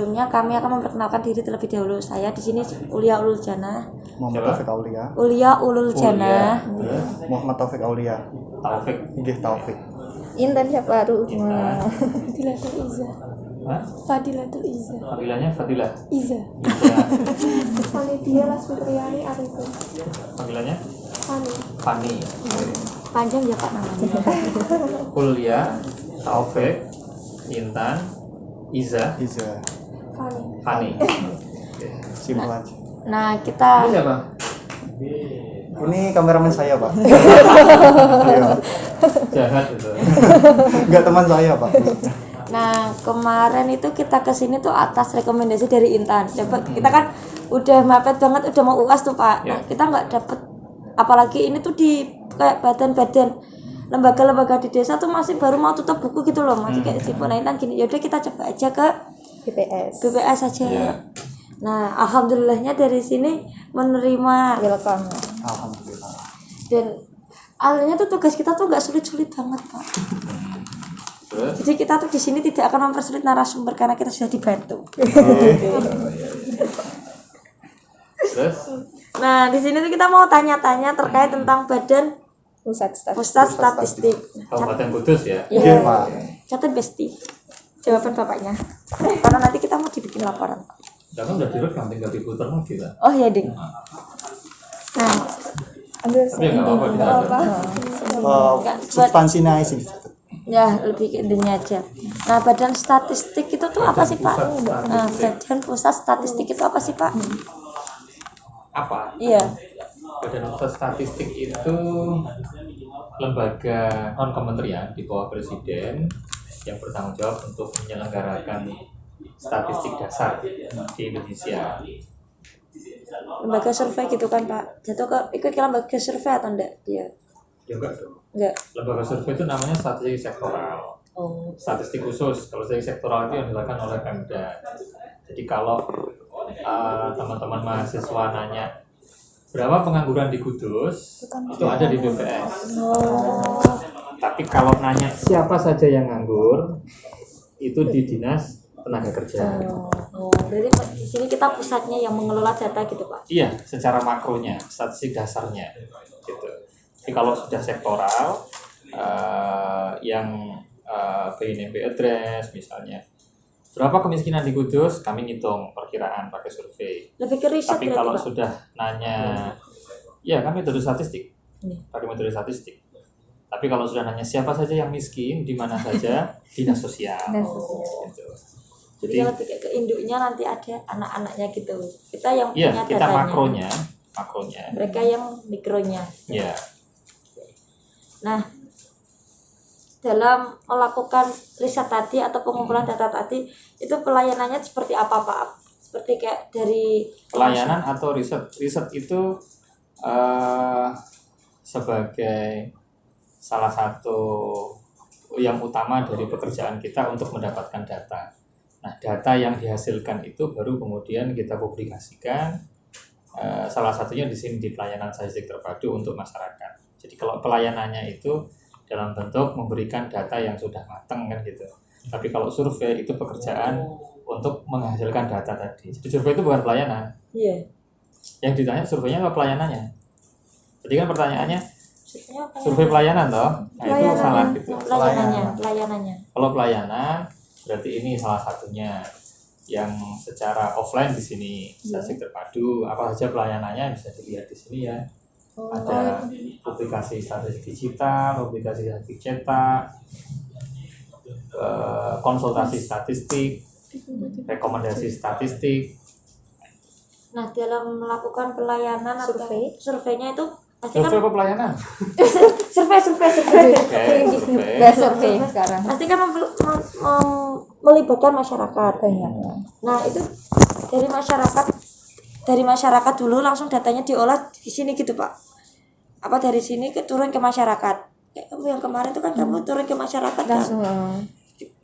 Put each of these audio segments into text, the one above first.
sebelumnya kami akan memperkenalkan diri terlebih dahulu. Saya di sini Ulia Ulul Jannah. Muhammad Taufik Aulia. Ulia Ulul Jannah. Muhammad Taufik Aulia. Taufik. Nggih Taufik. Intan Syafaru. Fadilatul Iza. Fadilatul Iza. Panggilannya Fadilah. Iza. Panitia Lasfitriani Arifin. Panggilannya Fani. Fani. Panjang ya Pak namanya. Kuliah Taufik Intan Iza Fani. Fani. Simpel aja. Nah, kita Ini siapa? Ini kameramen saya, Pak. Iya. Jahat itu. Enggak teman saya, Pak. Nah, kemarin itu kita kesini tuh atas rekomendasi dari Intan. Kita kan udah mepet banget, udah mau UAS tuh Pak. Nah, kita nggak dapet, apalagi ini tuh di kayak badan-badan lembaga-lembaga di desa tuh masih baru mau tutup buku gitu loh, masih kayak si Nah, Intan gini, yaudah kita coba aja ke BPS aja. Yeah. Nah, alhamdulillahnya dari sini menerima Welcome. Alhamdulillah. dan alurnya tuh tugas kita tuh nggak sulit-sulit banget Pak. Terus? Jadi kita tuh di sini tidak akan mempersulit narasumber karena kita sudah dibantu. Terus? Nah, di sini tuh kita mau tanya-tanya terkait tentang Badan Pusat Statistik. Kabupaten Kudus ya. Iya, Pak. Catat Besti. Jawaban bapaknya. Karena nanti kita mau dibikin laporan. Jangan udah direkam, tinggal diputar lagi lah. Oh ya, Ding. Nah, Ambil Tapi ya nggak apa-apa kita. Substansinya sih. ya lebih ke intinya aja. Nah, Badan Statistik itu tuh apa sih, Pak? Nah, Badan Pusat Statistik itu apa sih, Pak? Apa? Iya. Badan Pusat Statistik itu lembaga non kementerian di bawah Presiden yang bertanggung jawab untuk menyelenggarakan statistik dasar di Indonesia. Lembaga survei gitu kan, Pak? Jatuh ikut ke lembaga survei atau enggak? Iya. Ya enggak dong. Enggak. Lembaga survei itu namanya statistik sektoral. Oh. Statistik khusus. Kalau statistik sektoral itu yang dilakukan oleh Pemda. Jadi kalau teman-teman mahasiswa nanya berapa pengangguran di Kudus, itu ada di BPS. Oh. Tapi kalau nanya siapa saja yang nganggur, itu di Dinas Tenaga Kerja. Oh, jadi di sini kita pusatnya yang mengelola data gitu, Pak. Iya, secara makronya, statistik dasarnya, gitu. Jadi kalau sudah sektoral, yang BNP address misalnya, berapa kemiskinan di Kudus, kami ngitung perkiraan pakai survei. Lebih ke riset Tapi berarti, kalau Pak. sudah nanya, ya kami metode statistik, Iya. pakai metode statistik. Tapi kalau sudah nanya siapa saja yang miskin, di mana saja, dinas sosial. Gitu. Jadi kalau ke induknya nanti ada anak-anaknya gitu. Kita yang Iya, punya kita datanya. makronya. Mereka yang mikronya. Ya, Nah, dalam melakukan riset tadi atau pengumpulan data tadi, itu pelayanannya seperti apa, Pak? Seperti kayak dari pelayanan atau riset. Riset itu sebagai salah satu yang utama dari pekerjaan kita untuk mendapatkan data. Nah, data yang dihasilkan itu baru kemudian kita publikasikan. Salah satunya di sini di pelayanan statistik terpadu untuk masyarakat. Jadi kalau pelayanannya itu dalam bentuk memberikan data yang sudah matang kan gitu. Tapi kalau survei itu pekerjaan untuk menghasilkan data tadi. Jadi survei itu bukan pelayanan. Iya. Yang ditanya surveinya apa pelayanannya? Jadi kan pertanyaannya Maksudnya apa ya? survei pelayanan toh? Nah itu salah gitu. Pelayanannya. Kalau pelayanan berarti ini salah satunya yang secara offline di sini statistik terpadu. Apa saja pelayanannya bisa dilihat di sini ya. Ada publikasi statistik digital, publikasi statistik cetak, konsultasi statistik, rekomendasi statistik. Nah, dalam melakukan pelayanan Survei. atau surveinya itu pasti Survei kan apa pelayanan? survei. Ya survei sekarang. Pasti kan melibatkan masyarakat. Nah, itu dari masyarakat dulu langsung datanya diolah di sini gitu, Pak. Apa dari sini turun ke masyarakat. Kayak kamu yang kemarin itu kan kamu turun ke masyarakat kan. Langsung.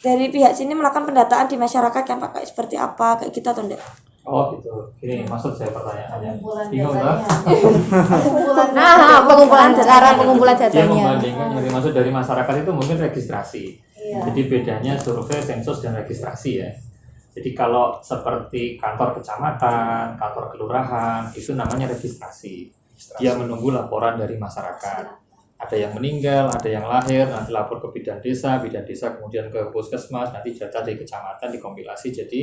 Dari pihak sini melakukan pendataan di masyarakat kan, Pak, kayak seperti apa kayak gitu atau enggak? Oh gitu. Gini maksud saya pertanyaannya. Bingung toh? Nah, pengumpulan cara pengumpulan Dia datanya. membandingkan yang dimaksud dari masyarakat itu mungkin registrasi. Jadi bedanya survei, sensus dan registrasi ya. Jadi kalau seperti kantor kecamatan, kantor kelurahan, itu namanya registrasi. Dia menunggu laporan dari masyarakat. Ada yang meninggal, ada yang lahir, nanti lapor ke bidan desa kemudian ke puskesmas, nanti data dari kecamatan dikompilasi jadi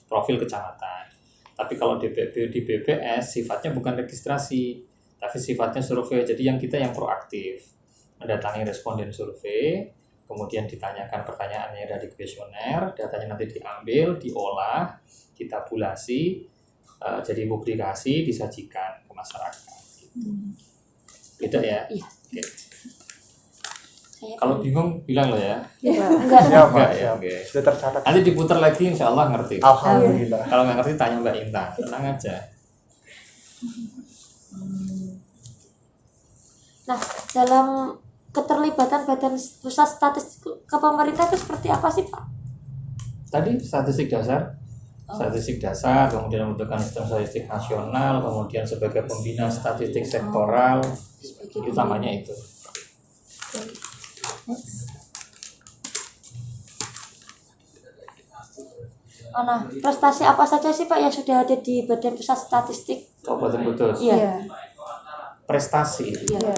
profil kecamatan. Tapi kalau di BPS sifatnya bukan registrasi, tapi sifatnya survei. Jadi yang proaktif, mendatangi responden survei, kemudian ditanyakan pertanyaannya dari kuesioner, datanya nanti diambil, diolah, ditabulasi, jadi publikasi, disajikan ke masyarakat. Beda ya? Iya. Oke. Kalau bingung bilang lo ya. Enggak. Siap, Pak. Enggak ya, Siap. oke. Sudah tercatat. Nanti diputar lagi insya Allah ngerti. Alhamdulillah. Kalau nggak ngerti tanya Mbak Intan, tenang aja. Nah, dalam keterlibatan Badan Pusat Statistik ke pemerintah itu seperti apa sih Pak? Tadi statistik dasar, kemudian membentukkan sistem statistik nasional, kemudian sebagai pembina statistik sektoral, utamanya itu. Oh, nah, prestasi apa saja sih Pak yang sudah ada di Badan Pusat Statistik? Kabupaten Kudus. Iya. Prestasi. Iya.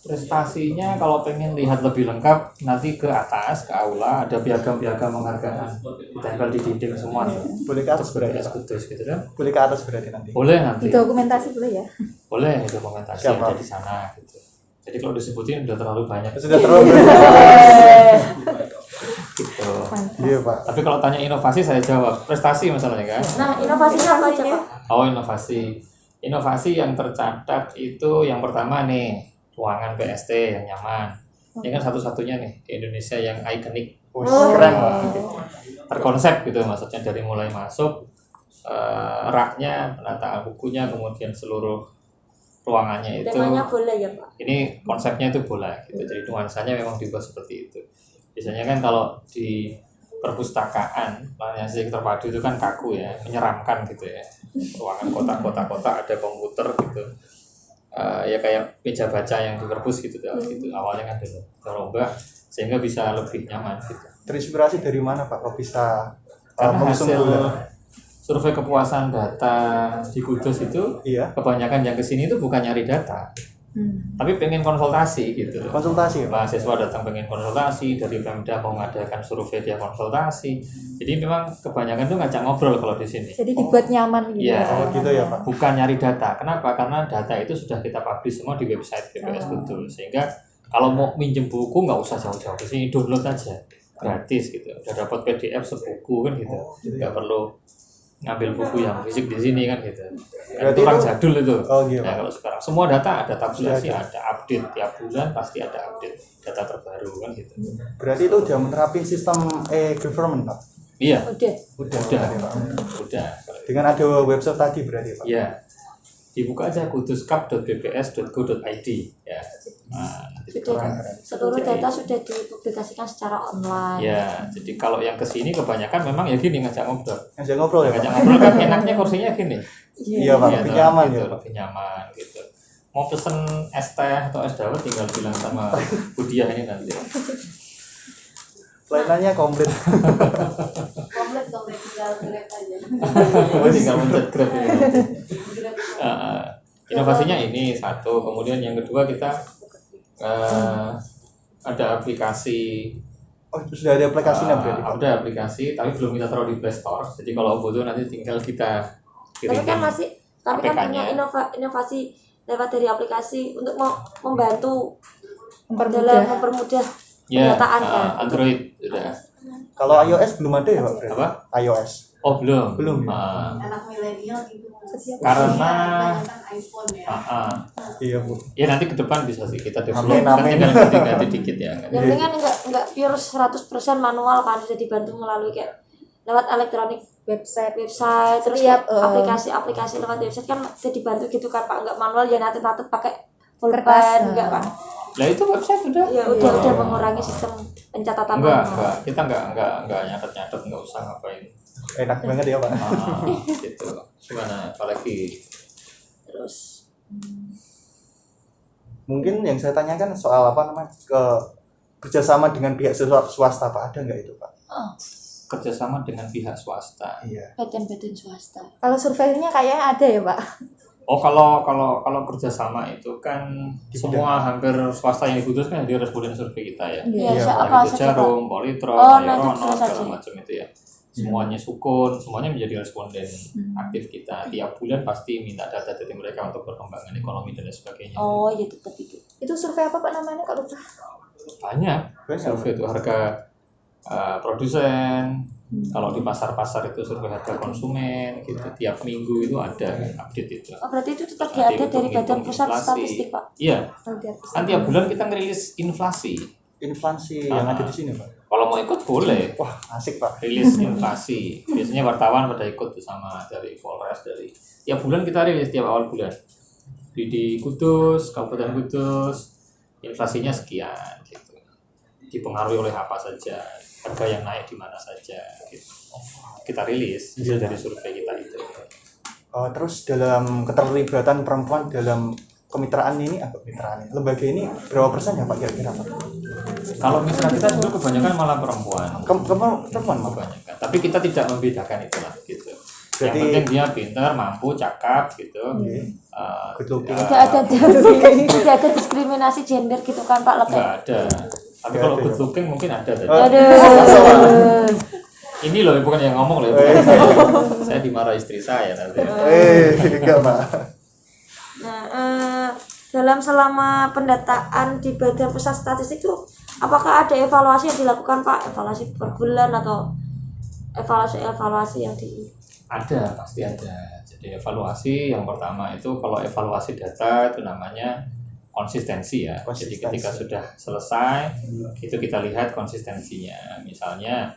Prestasinya kalau pengen lihat lebih lengkap nanti ke atas, ke aula, ada piagam-piagam penghargaan ditempel di dinding semua nih. Boleh ke atas berarti, BPS Pak? Kudus gitu kan? Boleh ke atas berarti nanti. Boleh nanti. Dokumentasi boleh ya? Boleh dokumentasi Siap, ada Pak. di sana gitu. Jadi kalau disebutin udah terlalu banyak Sudah terlalu gitu. Iya, Pak. Tapi kalau tanya inovasi saya jawab prestasi masalahnya kan. Nah, inovasinya apa aja Pak? Oh inovasi. Inovasi yang tercatat itu yang pertama nih ruangan PST yang nyaman. Ini kan satu-satunya nih di Indonesia yang ikonik, Keren, Pak. terkonsep gitu maksudnya dari mulai masuk raknya, penataan bukunya, kemudian seluruh ruangannya itu. Temanya bola ya Pak? Ini konsepnya itu bola gitu. Jadi nuansanya memang dibuat seperti itu. Biasanya kan kalau di perpustakaan layanan terpadu itu kan kaku ya, menyeramkan gitu ya. Ruangan kotak-kotak ada komputer gitu. Ya kayak meja baca yang di perpus gitu gitu. Awalnya kan dulu coba sehingga bisa lebih nyaman gitu. Terinspirasi dari mana, Pak? Kok bisa Karena mengusung hasil bola? survei kepuasan data di Kudus itu Iya. kebanyakan yang kesini itu bukan nyari data, tapi pengen konsultasi gitu. Konsultasi ya, Pak? Mahasiswa datang pengen konsultasi, dari Pemda mau mengadakan survei dia konsultasi. Jadi memang kebanyakan tuh ngajak ngobrol kalau di sini. Jadi dibuat nyaman gitu. Iya. Oh, gitu ya, Pak. Bukan nyari data. Kenapa? Karena data itu sudah kita publish semua di website BPS Kudus. Sehingga kalau mau minjem buku nggak usah jauh-jauh ke sini, download aja. Gratis gitu. Udah dapat PDF sebuku kan gitu. Nggak perlu ngambil buku yang fisik di sini kan gitu. Kan Berarti itu orang itu- jadul itu. Oh, gitu. Nah, kalau sekarang semua data ada tabulasi, Sudah ada update tiap bulan pasti ada update data terbaru kan gitu. Berarti itu udah menerapin sistem e-government, Pak? Udah. Iya, Udah. udah, berarti, Pak. udah. Dengan ada website tadi berarti, Pak? Iya. Dibuka aja kuduskap.bps.go.id ya. Nah, nanti Sudah. dibuka. Seluruh data sudah dipublikasikan secara online. Ya, jadi kalau yang kesini kebanyakan memang ya gini ngajak ngobrol. Ngajak ngobrol ya, Ngajak Pak? ngobrol kan enaknya kursinya gini. Iya, Pak. Iya, Lebih toh, nyaman gitu, ya, Pak. lebih nyaman gitu. Mau pesen es teh atau es dawet tinggal bilang sama Budiah ini nanti. Pelayanannya komplit. Komplit tinggal grab aja. Tinggal mencet Grab ini nanti. Inovasinya ini satu, kemudian yang kedua kita ada aplikasi. Oh, sudah ada aplikasinya berarti, Pak? Ada aplikasi, tapi belum kita taruh di Play Store. Jadi kalau butuh nanti tinggal kita Tapi kan masih, tapi kan APK-nya. punya inovasi lewat dari aplikasi untuk membantu Mempermudah. dalam mempermudah ya, pendataan kan. Android sudah. Kalau iOS belum ada ya, Pak? berarti? Apa? iOS. Oh belum. Belum, ya? Anak milenial gitu. Karena Kebanyakan iPhone ya. Iya, Bu. ya nanti ke depan bisa sih kita develop. Amin, Kan amin. tinggal ganti dikit ya. Yang penting kan enggak pure 100% manual kan, sudah dibantu melalui kayak lewat elektronik website terus Setiap, aplikasi lewat website kan sudah dibantu gitu kan Pak, enggak manual ya natet pakai Kertas, pulpen enggak kan. Lah itu website udah. Ya udah mengurangi sistem pencatatan Enggak, manual. kita enggak nyatet enggak usah ngapain. Enak banget ya, Pak. Gitu. Gimana apalagi Terus Mungkin yang saya tanyakan soal apa namanya, kerjasama dengan pihak swasta, Pak, ada nggak itu, Pak? kerjasama dengan pihak swasta. Iya. badan-badan swasta. Kalau surveinya kayaknya ada ya Pak. Oh, kalau kerjasama itu kan Di semua hampir swasta yang diputuskan jadi responden survei kita ya. Iya, Iya, apa Entah itu saja Pak? Jarum, Politron, Oh, nah, itu Aeronaut, saja. segala macam itu ya. Semuanya Sukun, semuanya menjadi responden aktif kita. Tiap bulan pasti minta data dari mereka untuk perkembangan ekonomi dan lain sebagainya. Oh iya tetap itu. Itu survei apa Pak namanya Kak lupa? Banyak. Banyak. Survei itu harga produsen. Kalau di pasar-pasar itu survei harga konsumen gitu. Tiap minggu itu ada update itu. Oh berarti itu tetap Nanti ada dari hitung-hitung Badan Pusat inflasi. Statistik Pak. Iya. Kalau di atas. Kan tiap bulan kita ngerilis inflasi. Inflasi yang ada di sini, Pak. Kalau mau ikut boleh. Wah, asik, Pak. Rilis inflasi. Biasanya wartawan pada ikut tuh sama dari Polres dari tiap bulan kita rilis tiap awal bulan. Di Kudus, Kabupaten Kudus, inflasinya sekian gitu. Dipengaruhi oleh apa saja, harga yang naik di mana saja gitu. Kita rilis hasil dari survei kita itu. Terus dalam keterlibatan perempuan dalam kemitraan ini, lembaga ini berapa persen ya Pak kira-kira Pak? Kalau mitra kita dulu kebanyakan malah perempuan. Perempuan Pak? Kebanyakan. Tapi kita tidak membedakan itulah gitu. Yang Berarti- penting dia pintar, mampu, cakap gitu. Good looking. Tidak ada diskriminasi gender gitu kan Pak lebih. Enggak ada. Tapi Nggak kalau ada, good ya? looking mungkin ada tadi. Aduh. Ini loh bukan yang ngomong loh. Bukan saya dimarahi istri saya nanti. Enggak Pak. Nah, dalam selama pendataan di Badan Pusat Statistik itu apakah ada evaluasi yang dilakukan Pak? Evaluasi per bulan atau evaluasi yang di Ada, pasti ada. Jadi evaluasi yang pertama itu kalau evaluasi data itu namanya konsistensi ya. Jadi Konsistensi. ketika sudah selesai itu kita lihat konsistensinya. Misalnya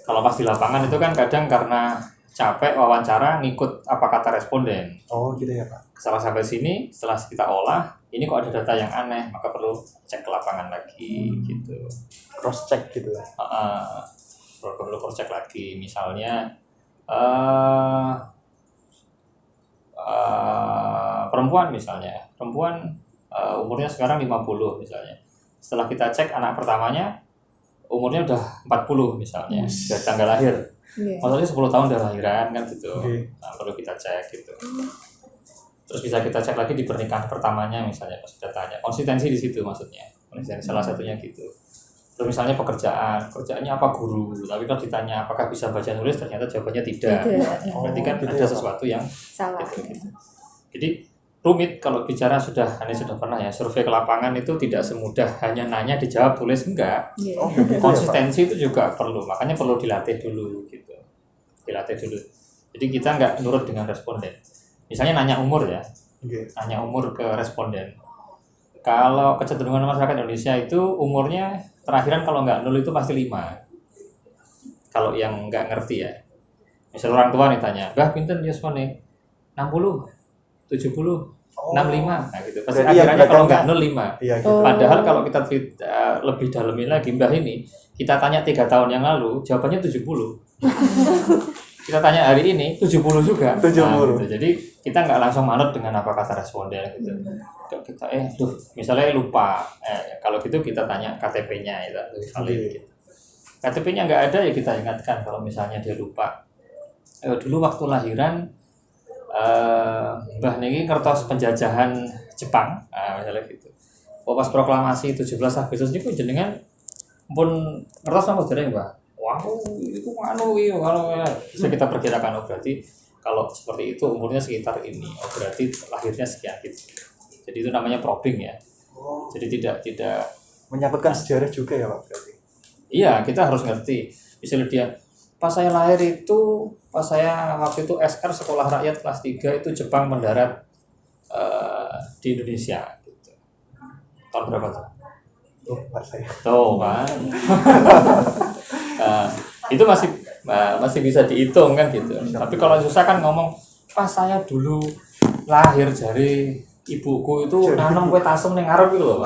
kalau pas di lapangan itu kan kadang karena capek wawancara ngikut apa kata responden. Oh gitu ya Pak. Setelah sampai sini, setelah kita olah, ini kok ada data yang aneh, maka perlu cek ke lapangan lagi gitu. Cross check gitu ya. Perlu cross check lagi. Misalnya perempuan misalnya, umurnya sekarang 50 misalnya. Setelah kita cek anak pertamanya umurnya udah 40 misalnya, dari tanggal lahir. Iya. Maksudnya 10 tahun udah lahiran kan gitu. Oke. Nah, perlu kita cek gitu. Terus bisa kita cek lagi di pernikahan pertamanya misalnya pas kita tanya. Konsistensi di situ maksudnya. Konsistensi salah satunya gitu. Terus misalnya kerjaannya apa guru, tapi kalau ditanya apakah bisa baca nulis ternyata jawabannya tidak. Tidak. Berarti kan gitu ada ya, Pak. sesuatu yang Salah. gitu. Jadi rumit kalau bicara Anda sudah pernah ya survei ke lapangan itu tidak semudah hanya nanya dijawab tulis enggak. Iya. Oh gitu ya Pak. Konsistensi itu juga perlu, makanya perlu dilatih dulu gitu. Dilatih dulu. Jadi kita nggak nurut dengan responden. Misalnya nanya umur ya, Oke. nanya umur ke responden. Kalau kecenderungan masyarakat Indonesia itu umurnya terakhiran kalau nggak 0 itu pasti 5. Kalau yang nggak ngerti ya. Misal orang tua nih tanya, "Mbah pinten yusmane?" 60, 70, 65. Nah gitu. Pasti Berarti yang akhirannya kalau nggak belakangnya- 0 5. Iya gitu. Oh. Padahal kalau kita lebih dalemin lagi Mbah ini, kita tanya 3 tahun yang lalu, jawabannya 70. Kita tanya hari ini 70 juga. 70. Nah, gitu. Jadi kita nggak langsung manut dengan apa kata responden gitu. Kita misalnya lupa. Kalau gitu kita tanya KTP-nya itu lebih valid gitu. KTP-nya nggak ada ya kita ingatkan kalau misalnya dia lupa. Dulu waktu lahiran Mbah niki kertas penjajahan Jepang, misalnya gitu. Pas proklamasi 17 Agustus niku jenengan pun kertas apa dereng, Mbah? Wah, itu kalau bisa kita perkirakan berarti kalau seperti itu umurnya sekitar ini. Berarti lahirnya sekian gitu. Jadi itu namanya probing ya. Jadi tidak Menyangkutkan sejarah juga ya Pak berarti. iya, kita harus ngerti. Misalnya dia pas saya waktu itu SR Sekolah Rakyat kelas 3 itu Jepang mendarat di Indonesia gitu. Tahun berapa tuh? Tuh Pak saya. Tuh kan. Itu masih bisa dihitung kan gitu. Tapi kalau susah kan ngomong pas saya dulu lahir dari ibuku itu nanam kue tasem ning ngarep gitu loh.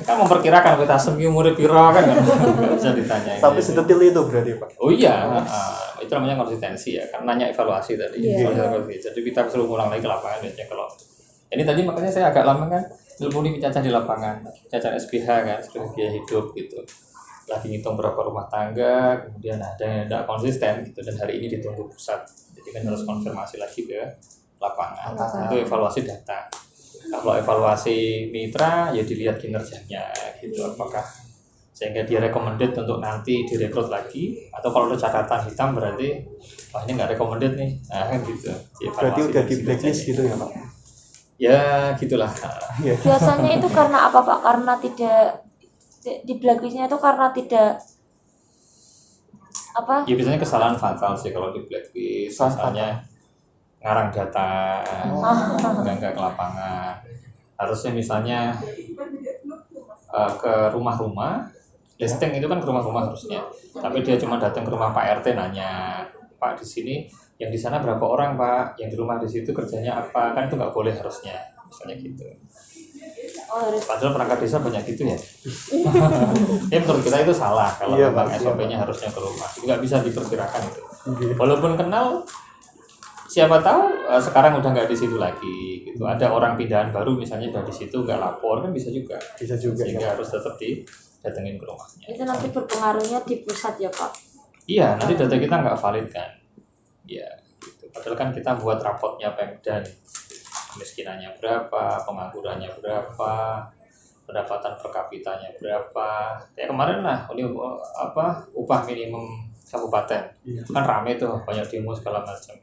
Kan memperkirakan kue tasem ki umure pira kan enggak bisa ditanya. Sampai sedetil itu berarti Pak. Oh iya, itu namanya konsistensi ya, karena nanya evaluasi tadi. Iya. Jadi kita suruh ulang lagi ke lapangan biasanya kalau ini tadi makanya saya agak lama kan ilmu ini cacah di lapangan, cacah SPH kan, sebagai biaya hidup gitu. lagi ngitung berapa rumah tangga, kemudian ada yang tidak konsisten gitu, dan hari ini ditunggu pusat, jadi kan harus konfirmasi lagi ke lapangan. Itu evaluasi data. Kalau evaluasi mitra ya dilihat kinerjanya gitu, apakah sehingga dia recommended untuk nanti direkrut lagi, atau kalau ada catatan hitam berarti wah ini nggak recommended nih, nah kan gitu. Berarti udah di blacklist gitu ya Pak? Ya gitulah. Biasanya itu karena apa Pak? Karena tidak di blacklistnya itu karena tidak apa? Ya biasanya kesalahan fatal sih kalau di blacklist, misalnya ngarang data, nggak ke lapangan. Harusnya misalnya ke rumah-rumah, listing itu kan ke rumah-rumah harusnya. Tapi dia cuma datang ke rumah Pak RT nanya, Pak di sini yang di sana berapa orang Pak, yang di rumah di situ kerjanya apa, kan itu nggak boleh harusnya, misalnya gitu. Oh, harus Padahal perangkat desa banyak gitu ya. Ya menurut kita itu salah kalau Iya, memang Pak. SOP-nya harusnya ke rumah. Nggak bisa diperkirakan itu. Walaupun kenal, siapa tahu sekarang udah nggak di situ lagi gitu. Ada orang pindahan baru misalnya udah di situ nggak lapor, kan bisa juga. Bisa juga Sehingga ya. harus tetap didatengin ke rumahnya. itu nanti berpengaruhnya di pusat ya Pak. Iya, nanti data kita nggak valid kan. Ya, gitu. Padahal kan kita buat rapotnya Pemda nih. Kemiskinannya berapa, penganggurannya berapa, pendapatan per kapitanya berapa. Ya kemarin lah, ini upah minimum kabupaten. Iya. Kan rame tuh, banyak demo segala macam.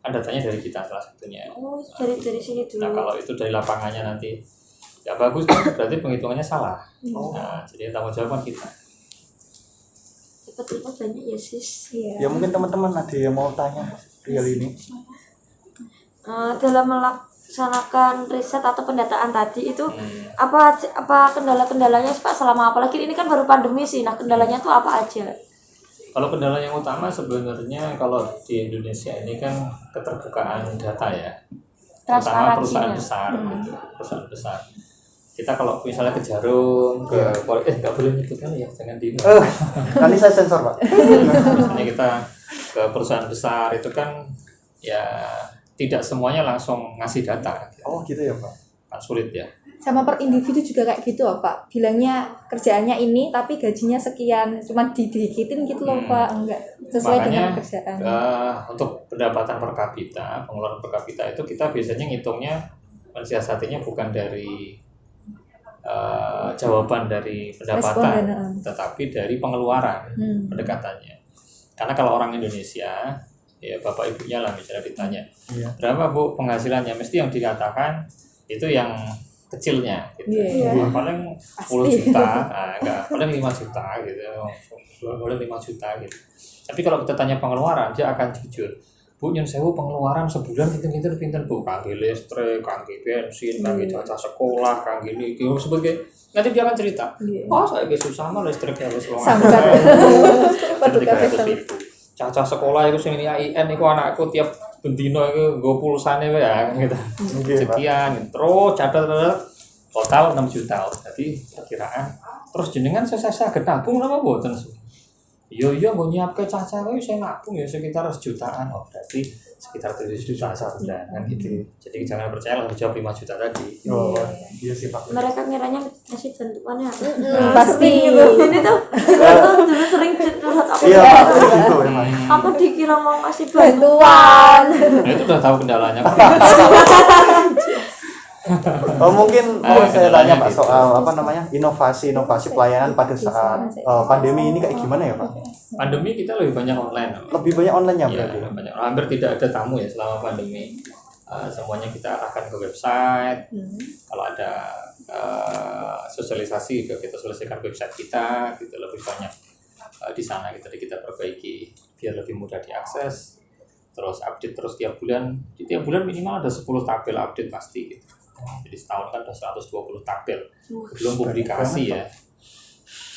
Kan datanya dari kita salah satunya. Oh, dari sini dulu. Nah kalau itu dari lapangannya nanti ya bagus, berarti penghitungannya salah. Nah, jadi tanggung jawab kita. Cepet-cepet banyak ya sis. Ya mungkin teman-teman ada yang mau tanya real ini. Dalam melaksanakan riset atau pendataan tadi itu apa kendala-kendalanya sih, Pak, selama apalagi ini kan baru pandemi sih. Nah, kendalanya tuh apa aja? Kalau kendala yang utama sebenarnya kalau di Indonesia ini kan keterbukaan data ya, terutama perusahaan besar, gitu, perusahaan besar. Kita kalau misalnya ke Jarum, nggak boleh nyebutkan ya, jangan di. Nanti saya sensor Pak. Misalnya kita ke perusahaan besar itu kan ya tidak semuanya langsung ngasih data, Oh gitu ya Pak. kan sulit ya. Sama per individu juga kayak gitu loh Pak. Bilangnya kerjaannya ini tapi gajinya sekian, cuma didikitin gitu loh Pak. Enggak sesuai dengan kerjaan. Untuk pendapatan per kapita, pengeluaran per kapita itu kita biasanya ngitungnya, mensiasatinya bukan dari jawaban dari pendapatan, tetapi dari pengeluaran pendekatannya. Karena kalau orang Indonesia, ya bapak ibunya lah misalnya ditanya, berapa Bu penghasilannya, mesti yang dikatakan itu yang kecilnya gitu. Paling 10 juta, enggak, paling 5 juta gitu. Boleh 5 juta gitu. Tapi kalau kita tanya pengeluaran, dia akan jujur. Bu, nyun sewu pengeluaran sebulan pinter Bu, kangge listrik, kangge bensin, kangge jatah sekolah, kangge ini, sebagai nanti dia akan cerita. Oh, saya susah mah listriknya wis wong. Cacah sekolah itu sing IAIN iku anakku tiap bendino iku nggo pulsane wae ya gitu. Sekian terus catat total 6 juta. Jadi perkiraan. Terus jenengan saya nabung napa mboten? Iya nggo nyiapke cacah wae saya nabung ya sekitar sejutaan. Oh, berarti sekitar 7 juta sebulan kan gitu. Jadi jangan percaya lah jawab 5 juta tadi. Oh iya sih Pak. Mereka ngiranya ngasih bantuannya. Pasti. Ini tuh dulu sering curhat aku. Iya Pak, gitu emang. Aku dikira mau ngasih bantuan. Nah itu udah tahu kendalanya. Oh mungkin mau saya tanya Pak gitu. soal apa namanya inovasi pelayanan pada saat pandemi ini kayak gimana ya Pak? Pandemi kita lebih banyak online. Lebih banyak online ya Ya, berarti? banyak. Hampir tidak ada tamu ya selama pandemi. Semuanya kita arahkan ke website. Kalau ada sosialisasi, kita sosialisasikan website kita, gitu lebih banyak di sana kita perbaiki biar lebih mudah diakses. Terus update terus tiap bulan. Di tiap bulan minimal ada 10 tabel update pasti gitu. Jadi setahun kan ada 120 tabel. Belum publikasi ya.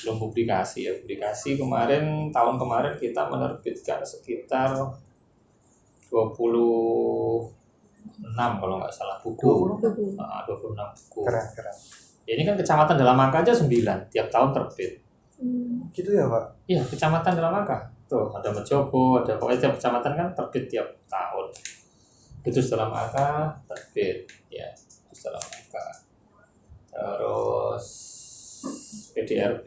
Publikasi tahun kemarin kita menerbitkan sekitar 26 kalau nggak salah buku. 26 buku. Keren. Ya, ini kan kecamatan dalam angka aja 9 tiap tahun terbit. Gitu ya Pak? Iya, kecamatan dalam angka. Tuh, ada Mejobo, ada pokoknya tiap kecamatan kan terbit tiap tahun. Itu dalam angka terbit, ya. Itu dalam angka. Terus PDRB,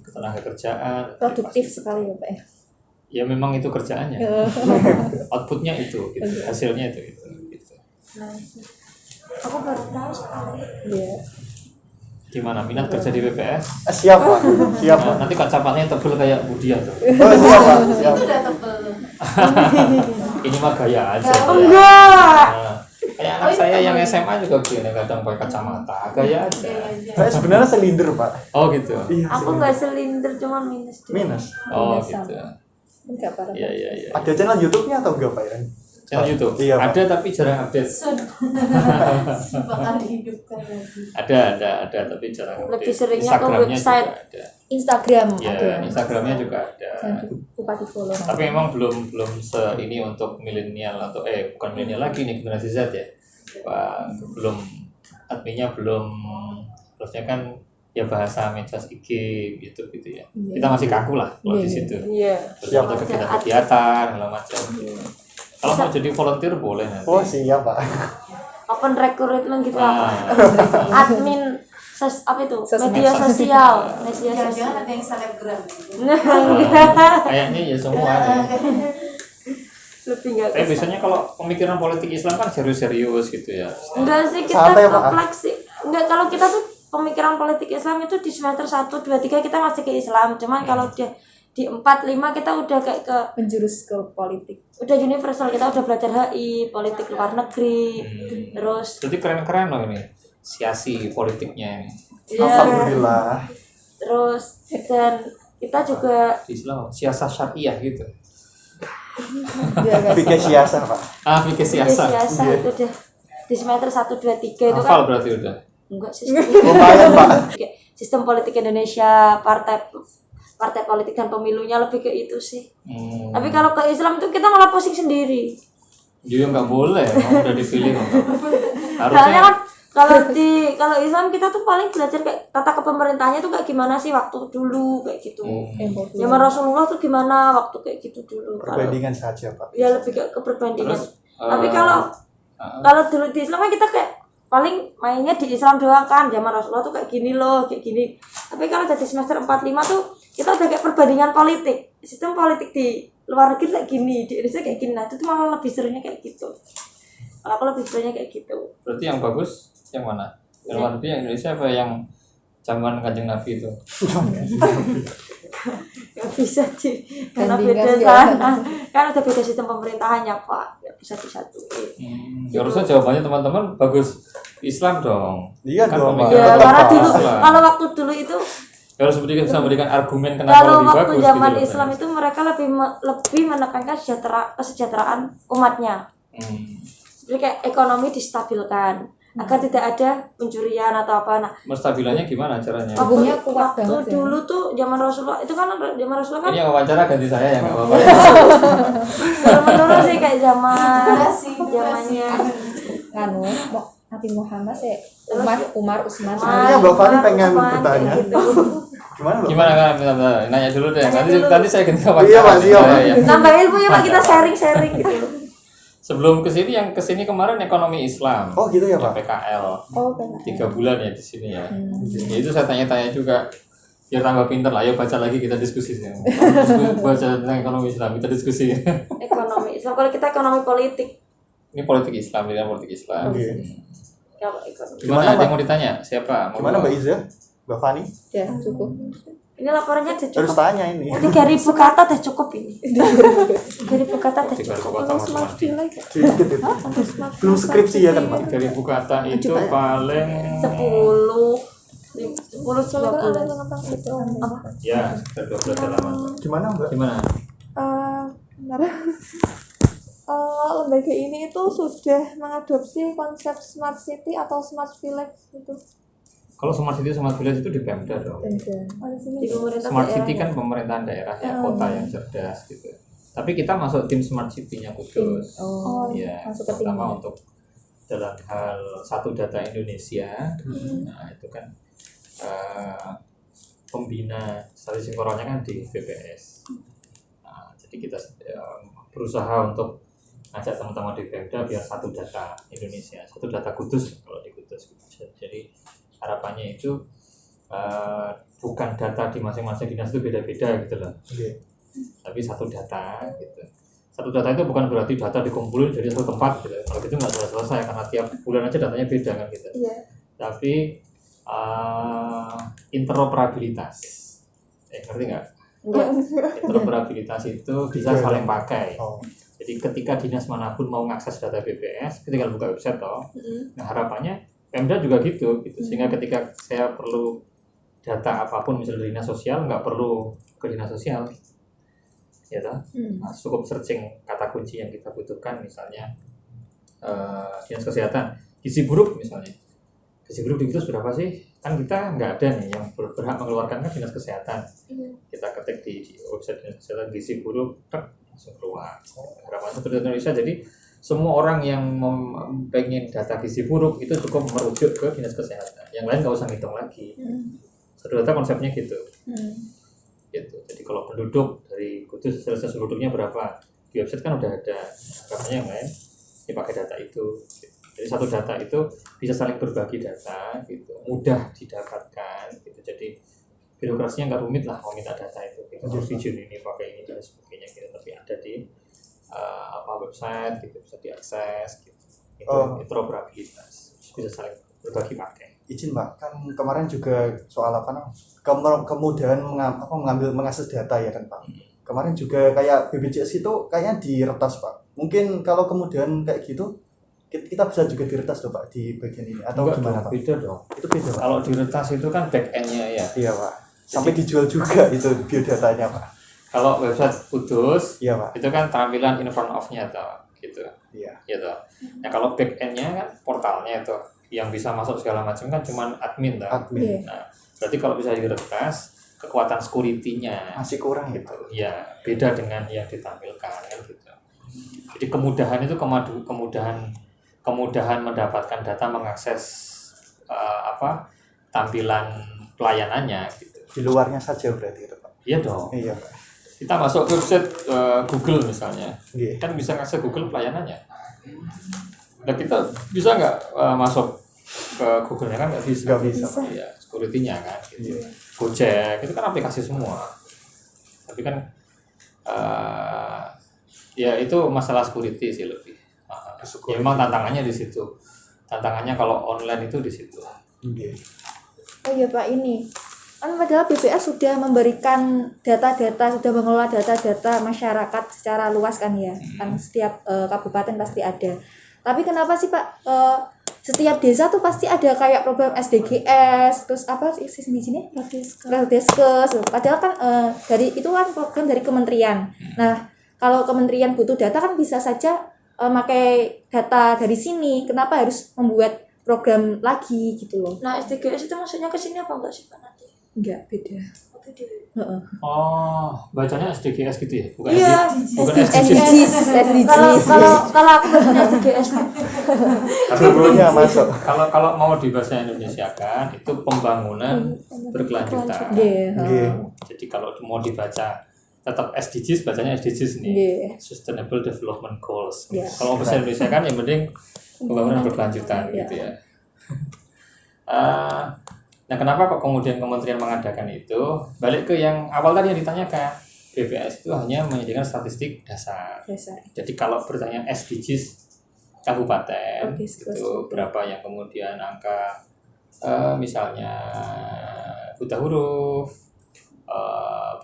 ketenagakerjaan. Produktif sekali ya Pak ya. Ya memang itu kerjaannya. Outputnya itu, gitu. Hasilnya itu. Gitu. Nah, aku baru tahu sekali. Iya. Gimana minat kerja di BPS? Siap Pak, siap Pak. Nah, nanti kacamata tebel kayak Budia tuh. Oh, siap Pak, siap. Itu udah tebel. Ini mah gaya aja. Enggak. Nah, kayak anak saya yang SMA juga gini kadang pakai kacamata, gaya aja. Saya sebenarnya silinder Pak. Oh gitu. Iya. Aku nggak silinder, cuma minus. Minus. Oh Biasa. gitu. Enggak parah. Iya iya iya. Ada channel YouTube-nya atau enggak Pak ya? Channel YouTube. Iya, Pak. Ada tapi jarang update. Bakal dihidupkan lagi. Ada tapi jarang update. Lebih seringnya ke Instagramnya website. juga ada. Instagram Ya, ada. Instagramnya juga ada. Jangan lupa di follow. Tapi memang belum ini untuk milenial atau bukan milenial lagi nih, generasi Z ya. Pak, belum adminnya belum, terusnya kan ya bahasa medsos IG gitu ya. Iya. Kita masih kaku lah kalau Iya, di situ. Iya. Terus Siap. ada kegiatan segala macam. Kalau mau jadi volunteer boleh nanti. Oh, siap Pak. Open recruitment gitu Ah, apa? Admin apa itu? Sosmed. Media sosial, media Jangan-jangan sosial. ada yang selebgram. kayaknya ya semua nih. Lebih nggak. Tapi biasanya kalau pemikiran politik Islam kan serius-serius gitu ya. Enggak sih, kita Santai, Pak. kompleks sih. Enggak, kalau kita tuh pemikiran politik Islam itu di semester 1, 2, 3 kita masih ke Islam. Cuman kalau di 4, 5 kita udah kayak ke Menjurus ke politik. udah universal, kita udah belajar HI, politik luar negeri. Terus Jadi keren-keren loh ini. Siasi politiknya ini. ya, Alhamdulillah. terus dan kita juga Di Islam siasat syariah gitu. Dia guys. Fikih siasah Pak. Fikih di siasat. siasa itu deh di semester 1, 2, 3 itu Hafal kan berarti udah. enggak sih. Lumayan Pak. Kayak sistem politik Indonesia, partai politik dan pemilunya lebih ke itu sih. Tapi kalau ke Islam tuh kita malah pusing sendiri. Dia nggak boleh, emang udah dipilih kok. Soalnya Harusnya kan kalau Islam kita tuh paling belajar kayak tata kepemerintahannya tuh kayak gimana sih waktu dulu kayak gitu. Zaman Rasulullah tuh gimana waktu kayak gitu dulu. Kalau Perbandingan saja Pak. ya lebih ke perbandingan. Terus, Tapi kalau dulu di Islam kan kita kayak paling mainnya di Islam doang kan. Zaman Rasulullah tuh kayak gini loh, kayak gini. Tapi kalau dari semester 4, 5 tuh kita udah kayak perbandingan politik. Sistem politik di luar negeri kayak gini, di Indonesia kayak gini. Nah, itu tuh malah lebih serunya kayak gitu. Kalau aku lebih serunya kayak gitu. berarti yang bagus yang mana? Yang luar negeri, yang Indonesia apa yang zaman Kanjeng Nabi itu? Gak bisa sih, karena Bandingkan beda ya. sana. Kan udah beda sistem pemerintahannya Pak, gak bisa disatuin. Ya harusnya jawabannya teman-teman bagus Islam dong. Iya Kan dong, Pak. pemikiran Ya, Betul, karena Pak. dulu Islam. kalau waktu dulu itu Harus bisa memberikan argumen kenapa kalau lebih waktu bagus zaman gitu loh. Islam itu mereka lebih menekankan kesejahteraan umatnya. Jadi kayak ekonomi distabilkan agar tidak ada pencurian atau apa. Nah, Menstabilannya gimana caranya? Hukumnya kuat waktu banget ya. dulu tuh zaman Rasulullah itu kan zaman Rasulullah kan Ini yang wawancara ganti saya ya nggak apa-apa. kalau menurut sih kayak zaman Durasi. zamannya Nganu, Nabi Muhammad Umar Usman. Sebenarnya Mbak Fani pengen Usman, bertanya. kayak gitu. Gimana Mbak? Gimana kan? Bentar, nanya dulu deh. Nanya Nanti dulu. nanti saya ganti wawancara. Iya, Pak, siap. Ya. Nambah ilmu ya Pak, kita sharing gitu. Sebelum kesini yang kesini kemarin ekonomi Islam. Oh gitu ya Pak. PKL. Oh, benar. 3 bulan ya di sini ya. Ya itu saya tanya-tanya juga biar tambah pinter lah. Ayo baca lagi kita diskusi sih. Baca tentang ekonomi Islam kita diskusi. Ekonomi Islam, kalau kita ekonomi politik. Ini politik Islam, ini politik Islam. Oke. Kalau ekonomi. Gimana, Gimana, ada Pak? yang mau ditanya? Siapa? Gimana Mbak Iza? Mbak Fani? Ya, cukup. Ini laporannya udah Terus cukup. tanya ini. 3.000 kata udah cukup ini. 3.000 kata udah 3.000 cukup. kata matematik. Sedikit itu. Belum skripsi ya kan Pak? 3.000 kata itu paling 10 12 ya sekitar 12 halaman. Gimana Mbak? Gimana? Benar. Lembaga ini itu sudah mengadopsi konsep smart city atau smart village gitu. Kalau smart city sama village itu di Pemda dong. Oh, di sini. di pemerintah Smart daerah city ya. kan pemerintahan daerah ya, kota yang cerdas gitu. Tapi kita masuk tim smart city-nya Kudus. Oh, Ya, masuk ke terutama timnya. untuk dalam hal satu data Indonesia. Nah, itu kan pembina strategi sinkronnya kan di BPS. Nah, jadi kita berusaha untuk ngajak teman-teman di Pemda biar satu data Indonesia, satu data Kudus kalau di Kudus. Jadi harapannya itu bukan data di masing-masing dinas itu beda-beda gitu loh, Oke. tapi satu data gitu. Satu data itu bukan berarti data dikumpulin jadi satu tempat gitu. Kalau gitu nggak selesai karena tiap bulan aja datanya beda kan gitu. Iya. Tapi interoperabilitas, ngerti nggak? Interoperabilitas itu bisa saling pakai. Oh. Jadi ketika dinas manapun mau mengakses data BPS, ketika buka website toh, nah harapannya Pemda juga gitu. Sehingga ketika saya perlu data apapun misalnya dari dinas sosial, nggak perlu ke dinas sosial, ya toh. Nah, cukup searching kata kunci yang kita butuhkan, misalnya dinas kesehatan, gizi buruk misalnya. Gizi buruk di Kudus berapa sih? Kan kita nggak ada nih yang berhak mengeluarkan kan dinas kesehatan. Kita ketik di website dinas kesehatan gizi buruk, langsung keluar. Harapan Seluruh Indonesia, jadi semua orang yang pengen data gizi buruk itu cukup merujuk ke dinas kesehatan. Yang lain nggak usah ngitung lagi. Satu data konsepnya gitu. Gitu. Jadi kalau penduduk dari Kudus selesai penduduknya berapa di website kan udah ada. Harapannya yang lain dipakai data itu. Jadi satu data itu bisa saling berbagi data, gitu, mudah didapatkan, gitu. Jadi birokrasinya nggak rumit lah mau minta data itu. Kita harus izin ini pakai ini dan sebagainya, gitu. Tapi ada di website, gitu, bisa diakses, gitu. Itu interoperabilitas, bisa saling berbagi pakai. Izin Pak, kan kemarin juga soal kemudahan mengakses data ya kan Pak. Kemarin juga kayak BPJS itu kayaknya diretas Pak. Mungkin kalau kemudahan kayak gitu kita bisa juga diretas loh Pak di bagian ini atau Enggak gimana dong, Pak? beda dong. Itu beda Pak. Kalau diretas itu kan back end-nya ya. Iya Pak. Sampai dijual juga itu biodatanya Pak. Kalau website Kudus, Iya Pak. itu kan tampilan in front of-nya toh, gitu. Iya. Gitu. Nah kalau back end-nya kan portalnya itu yang bisa masuk segala macam kan cuman admin toh. Admin. Nah, berarti kalau bisa diretas, kekuatan security-nya Masih kurang ya gitu. Pak. Ya, beda dengan yang ditampilkan kan gitu. Jadi kemudahan itu kemudahan mendapatkan data, mengakses tampilan pelayanannya gitu. Di luarnya saja berarti itu Pak. Iya dong. Iya Pak. Kita masuk ke website Google misalnya, Iya. kan bisa ngakses Google pelayanannya. Nah kita bisa nggak masuk ke Google-nya kan nggak bisa. Nggak bisa. Ya, security-nya kan. Gitu. Gojek itu kan aplikasi semua. Tapi kan ya itu masalah security sih lebih. Ya, memang tantangannya di situ. Tantangannya kalau online itu di situ. Iya. Oh iya Pak, ini kan padahal BPS sudah memberikan data-data, sudah mengelola data-data masyarakat secara luas kan ya, kan setiap kabupaten pasti ada. Tapi kenapa sih Pak, setiap desa tuh pasti ada kayak program SDGs, terus apa sih di sini? Raldeskes. Padahal kan dari itu kan program dari kementerian. Nah kalau kementerian butuh data kan bisa saja pakai data dari sini. Kenapa harus membuat program lagi gitu loh? Nah, SDGs itu maksudnya ke sini apa enggak sih Pak nanti? Enggak, beda. Oke deh. Heeh. Oh, bacanya SDGs gitu ya? Bukan Iya, bukan SDGs. Kalau aku bacanya SDGs. Sebelumnya masuk. Kalau mau di bahasa Indonesia kan itu pembangunan berkelanjutan. Iya. Jadi kalau mau dibaca tetap SDGs, bacanya SDGs nih. Iya. Sustainable Development Goals. Iya. Kalau bahasa Indonesia kan yang penting pembangunan berkelanjutan Iya. gitu ya. Nah kenapa kok kemudian kementerian mengadakan itu? Balik ke yang awal tadi yang ditanyakan, BPS itu hanya menyediakan statistik dasar. Jadi kalau bertanya SDGs kabupaten Oke, itu berapa yang kemudian angka misalnya buta huruf,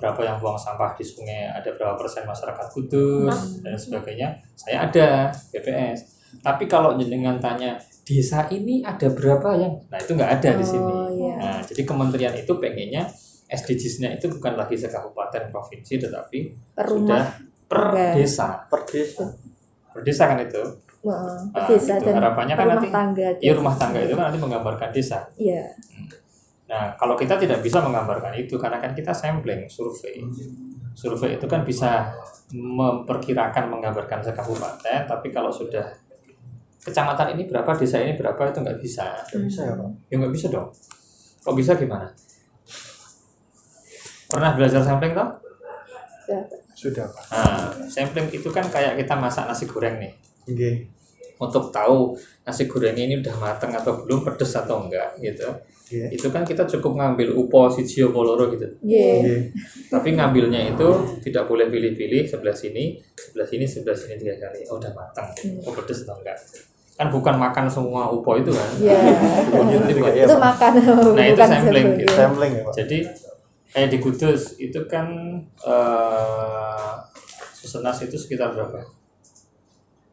berapa yang buang sampah di sungai, ada berapa persen masyarakat Kudus dan sebagainya, saya ada BPS. Tapi kalau jenengan tanya desa ini ada berapa yang, nah itu nggak ada di sini. Iya. Nah jadi kementerian itu pengennya SDGs-nya itu bukan lagi sekabupaten provinsi, tetapi Per sudah rumah. per Enggak. desa. Per desa kan itu. Desa gitu. dan Harapannya kan rumah nanti tangga. ya rumah tangga itu kan nanti menggambarkan desa. Iya. Nah kalau kita tidak bisa menggambarkan itu karena kan kita sampling survei. Survei itu kan bisa memperkirakan menggambarkan sekabupaten, tapi kalau sudah kecamatan ini berapa, desa ini berapa, itu nggak bisa. Nggak bisa ya Pak? Ya nggak bisa dong. Kok bisa gimana? Pernah belajar sampling toh? Sudah Pak. Nah, sampling itu kan kayak kita masak nasi goreng nih. Oke. Untuk tahu nasi goreng ini udah matang atau belum, pedes atau enggak gitu. Iya. itu kan kita cukup ngambil upo siji apa loro gitu. Nggih. Nggih. Tapi ngambilnya itu tidak boleh pilih-pilih sebelah sini, sebelah sini, sebelah sini 3 kali. Oh, udah matang. Oh, pedes atau enggak? Kan bukan makan semua upo itu kan. Iya. Itu buat- Iya, Itu Pak. makan. Nah, itu bukan sampling sampling. gitu. Sampling ya, Pak. Jadi kayak di Kudus itu kan Susenas itu sekitar berapa?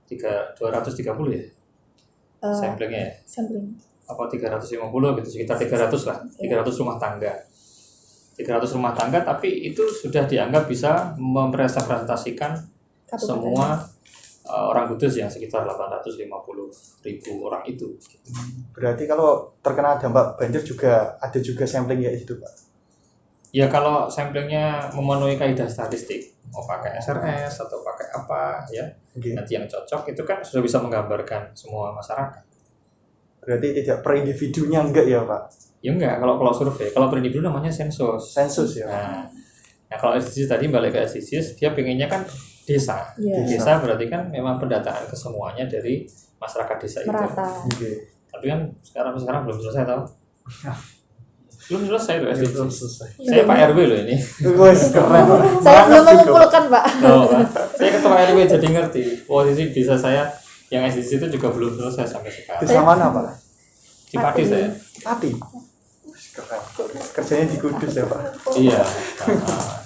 230 ya? Samplingnya ya? Sampling. Apa 350 gitu, sekitar 300 lah, 300 rumah tangga. 300 rumah tangga, tapi itu sudah dianggap bisa merepresentasikan Kabupaten. semua orang Kudus yang sekitar 850.000 orang itu. Berarti kalau terkena dampak banjir juga ada juga sampling ya itu, Pak. Ya kalau samplingnya memenuhi kaidah statistik, mau pakai SRS atau pakai apa ya, Nggih. nanti yang cocok itu kan sudah bisa menggambarkan semua masyarakat. Berarti tidak per individunya enggak ya, Pak? Ya enggak, kalau survei, kalau per individu namanya sensus. Sensus ya. Nah kalau SDGs tadi balik ke SDGs, dia pengennya kan desa. Iya. Desa berarti kan memang pendataan kesemuanya dari masyarakat desa itu. Merata. Nggih. Tapi kan sekarang belum selesai tau? Belum selesai loh SDGs. Belum selesai. Saya Pak RW loh ini. Wes keren. Saya belum Mantap juga. mengumpulkan, Pak. Oh, saya ketua RW jadi ngerti posisi desa saya yang SDGs itu juga belum selesai sampai sekarang. Desa mana, Pak? Di Pati saya. Pati. Wes keren. Kerjanya di Kudus ya, Pak. Iya,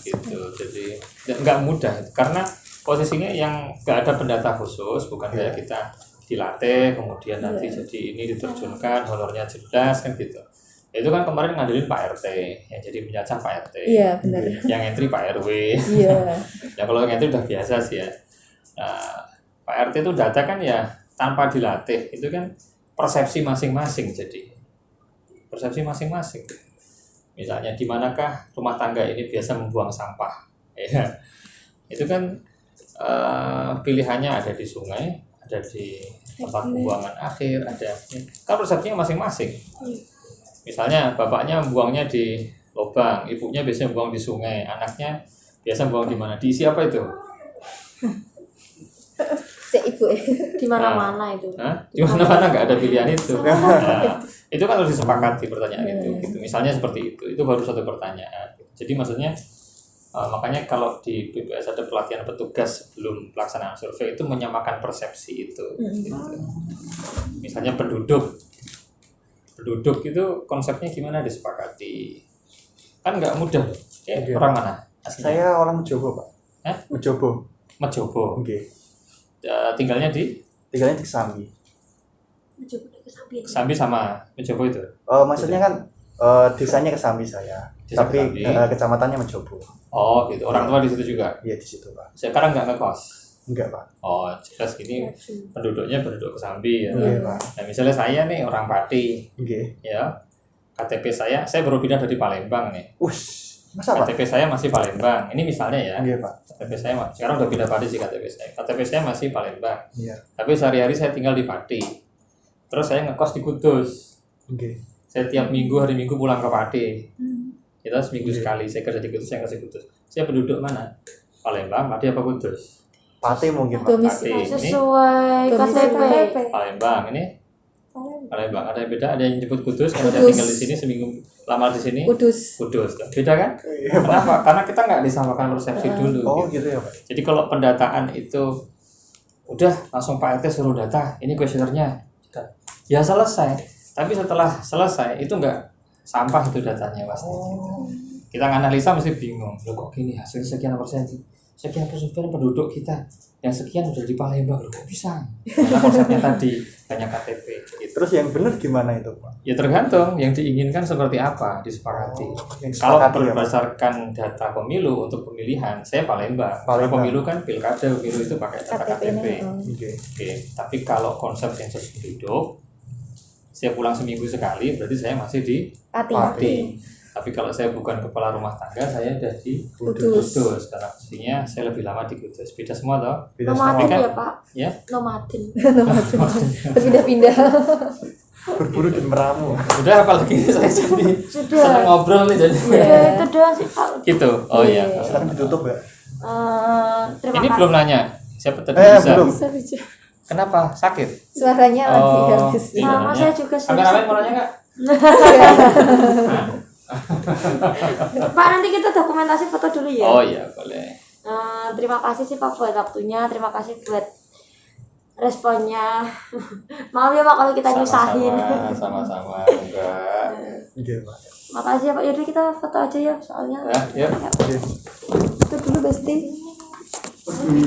gitu. Jadi nggak mudah karena posisinya yang nggak ada pendata khusus, bukan kayak kita dilatih kemudian nanti jadi ini diterjunkan honornya jelas kan gitu. Itu kan kemarin ngandelin Pak RT yang jadi penyacah Pak RT. Iya, benar. Yang entry Pak RW. Iya. Ya kalau yang entry udah biasa sih ya. Nah, Pak RT itu data kan ya tanpa dilatih itu kan persepsi masing-masing jadi persepsi masing-masing. Misalnya di manakah rumah tangga ini biasa membuang sampah, ya itu kan pilihannya ada di sungai, ada di tempat pembuangan akhir, ada kan persepsinya masing-masing. Misalnya bapaknya buangnya di lubang, ibunya biasanya buang di sungai, anaknya biasa buang di mana? Diisi apa itu? Si ibu. Di mana-mana itu. Hah? Di mana-mana nggak ada pilihan itu. Nah, itu kan harus disepakati pertanyaan itu. Gitu. Misalnya seperti itu baru satu pertanyaan. Jadi maksudnya makanya kalau di BPS ada pelatihan petugas sebelum pelaksanaan survei itu menyamakan persepsi itu. Gitu. Misalnya penduduk itu konsepnya gimana disepakati. Kan nggak mudah loh. Orang mana? Aslinya? Saya orang Jowo, Pak. Hah? Jowo. Mejobo. Nggih. Tinggalnya di Tinggalnya di Kesambi. Kesambi sama Mejobo itu. Maksudnya kan desanya Kesambi saya. Desa Tapi Kesambi. kecamatannya Menjobo. Oh gitu. Orang tua di situ juga. Iya di situ, Pak. Sekarang nggak ngekos. Enggak, Pak. Oh jelas ini penduduknya penduduk Kesambi ya. Iya, Pak. Nah misalnya saya nih orang Pati Nggih. ya. KTP saya baru pindah dari Palembang nih. Masa, Pak? KTP saya masih Palembang. Ini misalnya ya. Iya, Pak. KTP saya sekarang udah pindah Pati sih KTP saya. KTP saya masih Palembang. Iya. Tapi sehari-hari saya tinggal di Pati. Terus saya ngekos di Kudus. Nggih. Saya tiap hari Minggu pulang ke Pati. Kita seminggu Iya. sekali. Saya kerja di Kudus, saya kerja di Kudus. Saya penduduk mana? Palembang, Pati apa Kudus? Pati mungkin, Pak. Domisili. Pati. Ini Sesuai KTP. Palembang. Ini Palembang. Ada yang beda, ada yang nyebut Kudus, yang ada Kudus. tinggal di sini seminggu lama di sini. Kudus. Kudus. Beda kan? Kenapa? Karena kita nggak disamakan persepsi dulu. Oh, gitu. gitu ya, Pak. Jadi kalau pendataan itu udah langsung Pak RT suruh data, ini kuesionernya. Ya selesai. Tapi setelah selesai itu nggak sampah itu datanya pasti. Kita nganalisa mesti bingung. Loh kok gini hasil sekian persen penduduk kita yang sekian udah di Palembang, loh kok bisa? Karena konsepnya tadi banyak KTP. Gitu. Terus yang benar gimana itu, Pak? Ya tergantung yang diinginkan seperti apa disepakati. Yang Kalau disepakati ya, Pak. berdasarkan data pemilu untuk pemilihan, saya Palembang. Karena Palembang. pemilu kan pilkada, pemilu itu pakai data KTP. Nggih. Oke, tapi kalau konsep sensus penduduk, saya pulang seminggu sekali, berarti saya masih di Pati. Pati. Tapi kalau saya bukan kepala rumah tangga, saya ada di Kudus. Kudus. Karena pastinya saya lebih lama di Kudus. Beda semua toh? Beda Nomaden semua. kan? ya Pak. Ya. Nomaden. Berpindah-pindah. Berburu dan meramu. Udah apalagi saya jadi Sudah. senang ngobrol nih jadi. Ya, itu doang sih Pak. Gitu. Oh iya. Sekarang ditutup ya? Terima Ini kasih. belum nanya. Siapa tadi bisa? Belum. Kenapa? Sakit? Suaranya lagi Oh, habis. iya. Sama saya juga Kameramen mau sakit. nanya nggak? Pak, nanti kita dokumentasi foto dulu ya. Oh iya, boleh. Terima kasih sih Pak buat waktunya, terima kasih buat responnya. Maaf ya Pak kalau kita nyusahin. Sama-sama. Enggak. Iya, Pak. Makasih ya Pak. Yaudah kita foto aja ya soalnya. Ya, yuk. Oke. Itu dulu Besti. Pergi,